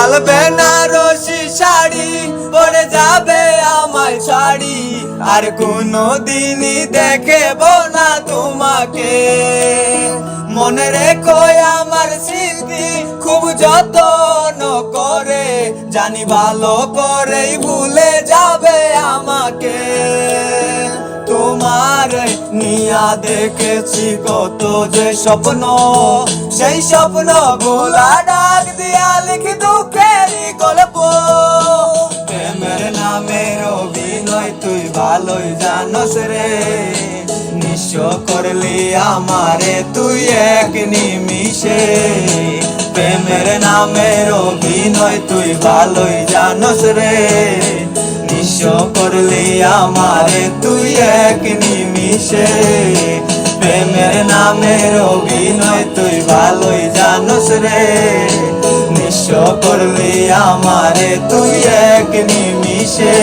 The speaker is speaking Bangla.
লাল বেনারসি শাড়ি পরে যাবে আমায় ছাড়ি, আর কোনো দিনই দেখব না তোমাকে। মনে রেখো আমার স্মৃতি খুব যত্ন করে, জানি ভালো করেই ভুলে যাবে আমাকে। তোমার নিয়া দেখেছি কত যে স্বপ্ন, সেই স্বপ্ন গুলা ডাক দিয়া লিখি দুঃখেরই গল্প। প্রেমের নামের অভিনয় তুই ভালোই জানস রে, নিঃস্ব করলি আমারে তুই এক নিমিষে। প্রেমের নামের অভিনয় তুই ভালোই জানস রে, নিঃস্ব করলি আমারে তুই এক নিমিষে। প্রেমের নামের অভিনয় তুই ভালোই জানস রে, নিঃস্ব করলি আমারে তুই এক নিমিষে।